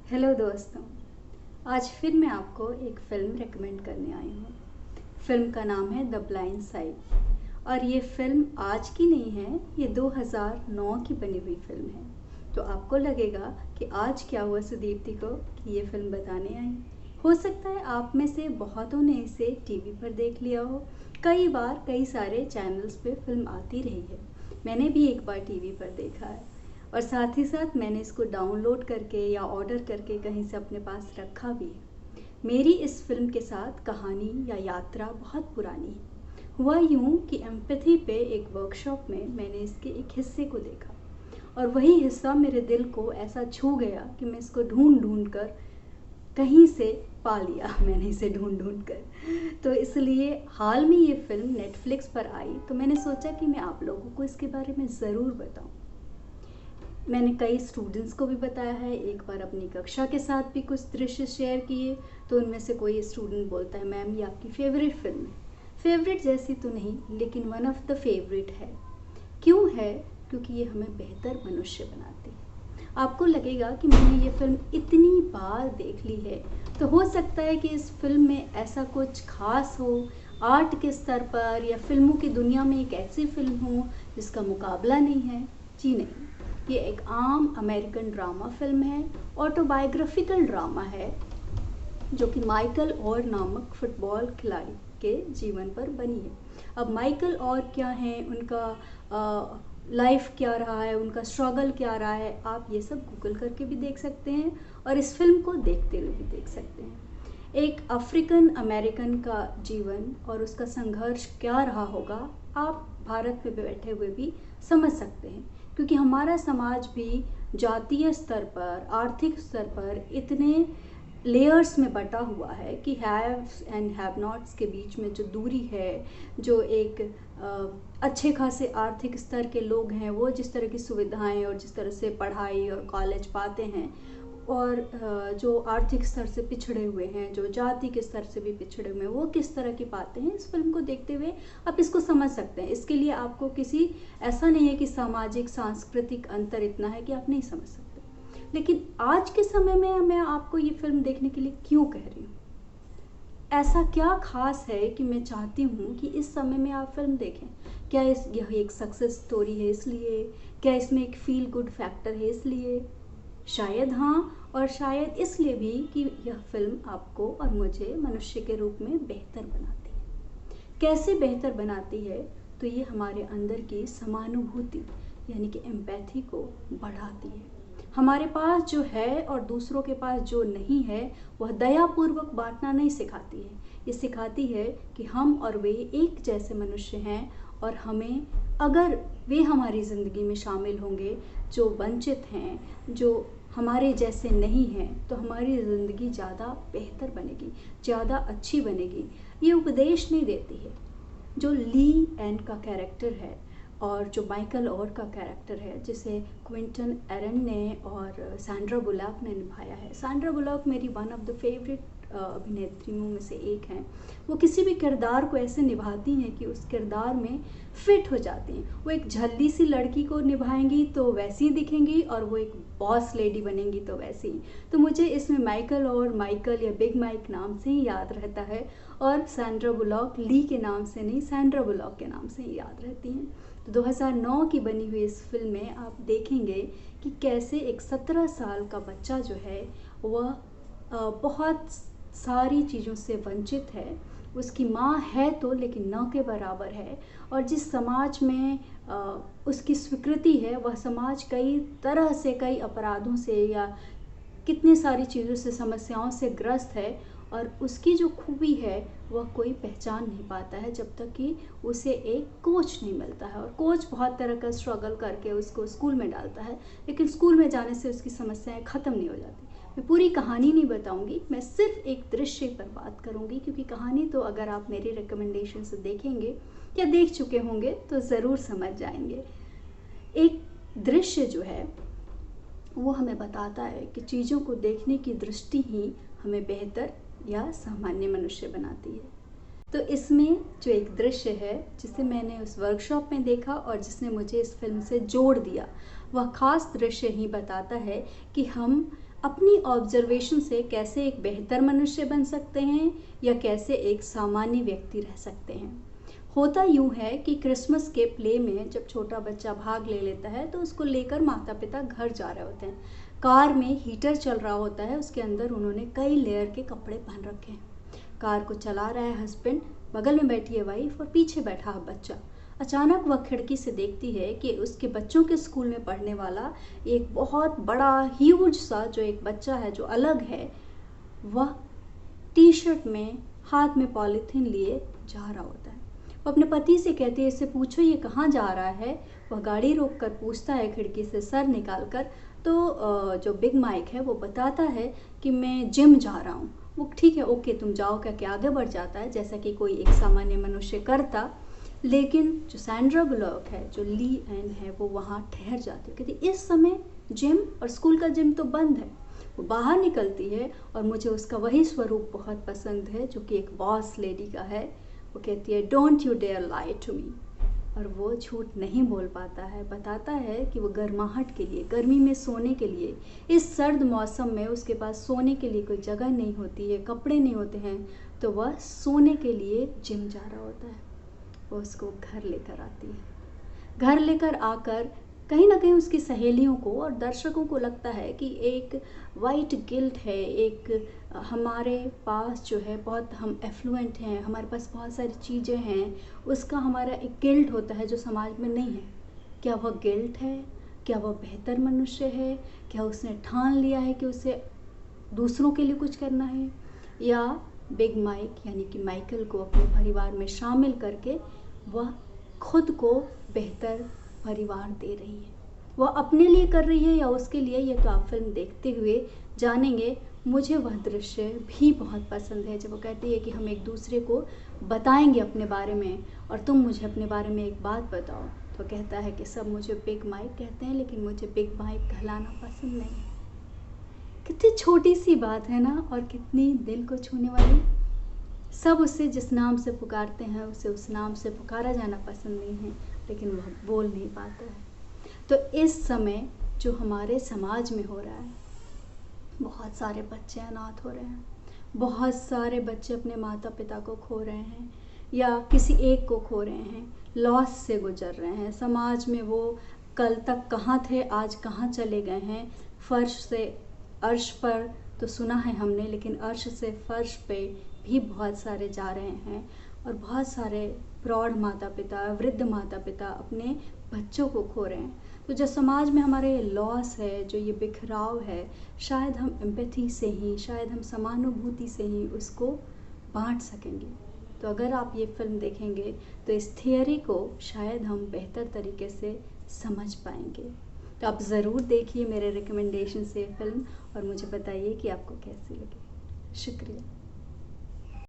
Hello दोस्तों। आज फिर मैं आपको एक फ़िल्म रेकमेंड करने आई हूँ। फ़िल्म का नाम है द ब्लाइंड साइड और ये फ़िल्म आज की नहीं है, ये 2009 की बनी हुई फ़िल्म है। तो आपको लगेगा कि आज क्या हुआ सुदीप्ति को कि ये फ़िल्म बताने आई। हो सकता है आप में से बहुतों ने इसे टीवी पर देख लिया हो। कई बार कई सारे चैनल्स पे फ़िल्म आती रही है। मैंने भी एक बार टीवी पर देखा है और साथ ही साथ मैंने इसको डाउनलोड करके या ऑर्डर करके कहीं से अपने पास रखा भी है। मेरी इस फिल्म के साथ कहानी या यात्रा बहुत पुरानी है। हुआ यूं कि एम्पैथी पे एक वर्कशॉप में मैंने इसके एक हिस्से को देखा और वही हिस्सा मेरे दिल को ऐसा छू गया कि मैं इसको ढूंढ ढूंढ कर कहीं से पा लिया मैंने इसे ढूंढ ढूंढ कर। तो इसलिए हाल में ये फिल्म नेटफ्लिक्स पर आई तो मैंने सोचा कि मैं आप लोगों को इसके बारे में ज़रूर बताऊं। मैंने कई स्टूडेंट्स को भी बताया है, एक बार अपनी कक्षा के साथ भी कुछ दृश्य शेयर किए तो उनमें से कोई स्टूडेंट बोलता है मैम ये आपकी फेवरेट फिल्म है। फेवरेट जैसी तो नहीं लेकिन वन ऑफ द फेवरेट है। क्यों है? क्योंकि ये हमें बेहतर मनुष्य बनाती है। आपको लगेगा कि मैंने ये फिल्म इतनी बार देख ली है, तो हो सकता है कि इस फिल्म में ऐसा कुछ खास हो आर्ट के स्तर पर या फिल्मों की दुनिया में एक ऐसी फिल्म हो जिसका मुकाबला नहीं है। जी नहीं, ये एक आम अमेरिकन ड्रामा फिल्म है, ऑटोबायोग्राफिकल ड्रामा है जो कि माइकल और नामक फुटबॉल खिलाड़ी के जीवन पर बनी है। अब माइकल और क्या हैं, उनका लाइफ क्या रहा है, उनका स्ट्रगल क्या रहा है, आप ये सब गूगल करके भी देख सकते हैं और इस फिल्म को देखते हुए भी देख सकते हैं। एक अफ्रीकन अमेरिकन का जीवन और उसका संघर्ष क्या रहा होगा आप भारत में बैठे हुए भी समझ सकते हैं, क्योंकि हमारा समाज भी जातीय स्तर पर आर्थिक स्तर पर इतने लेयर्स में बटा हुआ है कि हैव्स एंड हैव नॉट्स के बीच में जो दूरी है, जो एक अच्छे खासे आर्थिक स्तर के लोग हैं वो जिस तरह की सुविधाएं और जिस तरह से पढ़ाई और कॉलेज पाते हैं, और जो आर्थिक स्तर से पिछड़े हुए हैं, जो जाति के स्तर से भी पिछड़े हुए हैं, वो किस तरह की पाते हैं, इस फिल्म को देखते हुए आप इसको समझ सकते हैं। इसके लिए आपको किसी ऐसा नहीं है कि सामाजिक सांस्कृतिक अंतर इतना है कि आप नहीं समझ सकते। लेकिन आज के समय में मैं आपको ये फिल्म देखने के लिए क्यों कह रही हूँ, ऐसा क्या खास है कि मैं चाहती हूँ कि इस समय में आप फिल्म देखें। क्या यह एक सक्सेस स्टोरी है इसलिए? क्या इसमें एक फील गुड फैक्टर है इसलिए? शायद हाँ, और शायद इसलिए भी कि यह फिल्म आपको और मुझे मनुष्य के रूप में बेहतर बनाती है। कैसे बेहतर बनाती है? तो ये हमारे अंदर की समानुभूति यानी कि एम्पैथी को बढ़ाती है। हमारे पास जो है और दूसरों के पास जो नहीं है वह दयापूर्वक बांटना नहीं सिखाती है। ये सिखाती है कि हम और वे एक जैसे मनुष्य हैं और हमें, अगर वे हमारी ज़िंदगी में शामिल होंगे जो वंचित हैं, जो हमारे जैसे नहीं हैं, तो हमारी ज़िंदगी ज़्यादा बेहतर बनेगी, ज़्यादा अच्छी बनेगी। ये उपदेश नहीं देती है। जो ली एंड का कैरेक्टर है और जो माइकल और का कैरेक्टर है, जिसे क्विंटन एरन ने और सैंड्रा बुलॉक ने निभाया है। सैंड्रा बुलॉक मेरी वन ऑफ द फेवरेट अभिनेत्रियों में से एक हैं। वो किसी भी किरदार को ऐसे निभाती हैं कि उस किरदार में फिट हो जाती हैं। वो एक झल्ली सी लड़की को निभाएंगी तो वैसी ही दिखेंगी और वो एक बॉस लेडी बनेंगी तो वैसी ही। तो मुझे इसमें माइकल और माइकल या बिग माइक नाम से ही याद रहता है और सैंड्रा बुलॉक ली के नाम से नहीं, सैंड्रा बुलॉक के नाम से ही याद रहती हैं। तो 2009 की बनी हुई इस फिल्म में आप देखेंगे कि कैसे एक 17 साल का बच्चा जो है वह बहुत सारी चीज़ों से वंचित है। उसकी माँ है तो लेकिन न के बराबर है, और जिस समाज में उसकी स्वीकृति है वह समाज कई तरह से, कई अपराधों से या कितनी सारी चीज़ों से, समस्याओं से ग्रस्त है, और उसकी जो खूबी है वह कोई पहचान नहीं पाता है जब तक कि उसे एक कोच नहीं मिलता है। और कोच बहुत तरह का स्ट्रगल करके उसको स्कूल में डालता है, लेकिन स्कूल में जाने से उसकी समस्याएं ख़त्म नहीं हो जाती। मैं पूरी कहानी नहीं बताऊंगी, मैं सिर्फ एक दृश्य पर बात करूंगी, क्योंकि कहानी तो अगर आप मेरी रिकमेंडेशन से देखेंगे या देख चुके होंगे तो ज़रूर समझ जाएंगे। एक दृश्य जो है वो हमें बताता है कि चीज़ों को देखने की दृष्टि ही हमें बेहतर या सामान्य मनुष्य बनाती है। तो इसमें जो एक दृश्य है जिसे मैंने उस वर्कशॉप में देखा और जिसने मुझे इस फिल्म से जोड़ दिया, वह खास दृश्य ही बताता है कि हम अपनी ऑब्जर्वेशन से कैसे एक बेहतर मनुष्य बन सकते हैं या कैसे एक सामान्य व्यक्ति रह सकते हैं। होता यूँ है कि क्रिसमस के प्ले में जब छोटा बच्चा भाग ले लेता है तो उसको लेकर माता पिता घर जा रहे होते हैं। कार में हीटर चल रहा होता है, उसके अंदर उन्होंने कई लेयर के कपड़े पहन रखे हैं। कार को चला रहा है हस्बैंड, बगल में बैठी है वाइफ और पीछे बैठा है बच्चा। अचानक वह खिड़की से देखती है कि उसके बच्चों के स्कूल में पढ़ने वाला एक बहुत बड़ा ह्यूज सा जो एक बच्चा है जो अलग है, वह टी शर्ट में हाथ में पॉलीथीन लिए जा रहा होता है। वो अपने पति से कहती है, इससे पूछो ये कहाँ जा रहा है। वह गाड़ी रोक कर पूछता है खिड़की से सर निकाल कर, तो जो बिग माइक है वो बताता है कि मैं जिम जा रहा हूँ। वो ठीक है, ओके तुम जाओ कह के आगे बढ़ जाता है जैसा कि कोई एक सामान्य मनुष्य करता। लेकिन जो सैंड्रा बुलॉक है, जो ली एन है, वो वहाँ ठहर जाती है। कहती इस समय जिम, और स्कूल का जिम तो बंद है। वो बाहर निकलती है और मुझे उसका वही स्वरूप बहुत पसंद है जो कि एक बॉस लेडी का है। वो कहती है don't you dare lie to me, और वो झूठ नहीं बोल पाता है। बताता है कि वो गर्माहट के लिए, गर्मी में सोने के लिए, इस सर्द मौसम में उसके पास सोने के लिए कोई जगह नहीं होती है, कपड़े नहीं होते हैं, तो वह सोने के लिए जिम जा रहा होता है। वो उसको घर लेकर आती है। घर लेकर आकर कहीं ना कहीं उसकी सहेलियों को और दर्शकों को लगता है कि एक वाइट गिल्ट है, एक हमारे पास जो है बहुत हम एफ्लुएंट हैं, हमारे पास बहुत सारी चीज़ें हैं, उसका हमारा एक गिल्ट होता है जो समाज में नहीं है। क्या वह गिल्ट है? क्या वह बेहतर मनुष्य है? क्या उसने ठान लिया है कि उसे दूसरों के लिए कुछ करना है? या बिग माइक यानी कि माइकल को अपने परिवार में शामिल करके वह खुद को बेहतर परिवार दे रही है? वह अपने लिए कर रही है या उसके लिए, ये तो आप फिल्म देखते हुए जानेंगे। मुझे वह दृश्य भी बहुत पसंद है जब वो कहती है कि हम एक दूसरे को बताएंगे अपने बारे में और तुम मुझे अपने बारे में एक बात बताओ। तो कहता है कि सब मुझे बिग माइक कहते हैं लेकिन मुझे बिग माइक कहलाना पसंद नहीं है। कितनी छोटी सी बात है ना, और कितनी दिल को छूने वाली। सब उसे जिस नाम से पुकारते हैं उसे उस नाम से पुकारा जाना पसंद नहीं है, लेकिन वह बोल नहीं पाता है। तो इस समय जो हमारे समाज में हो रहा है, बहुत सारे बच्चे अनाथ हो रहे हैं, बहुत सारे बच्चे अपने माता पिता को खो रहे हैं या किसी एक को खो रहे हैं, लॉस से गुजर रहे हैं। समाज में वो कल तक कहाँ थे, आज कहाँ चले गए हैं। फर्श से अर्श पर तो सुना है हमने, लेकिन अर्श से फर्श पे भी बहुत सारे जा रहे हैं। और बहुत सारे प्रौढ़ माता पिता, वृद्ध माता पिता अपने बच्चों को खो रहे हैं। तो जो समाज में हमारे लॉस है, जो ये बिखराव है, शायद हम एम्पैथी से ही, शायद हम समानुभूति से ही उसको बांट सकेंगे। तो अगर आप ये फिल्म देखेंगे तो इस थियरी को शायद हम बेहतर तरीके से समझ पाएंगे। तो आप ज़रूर देखिए मेरे रिकमेंडेशन से फिल्म और मुझे बताइए कि आपको कैसी लगी। शुक्रिया।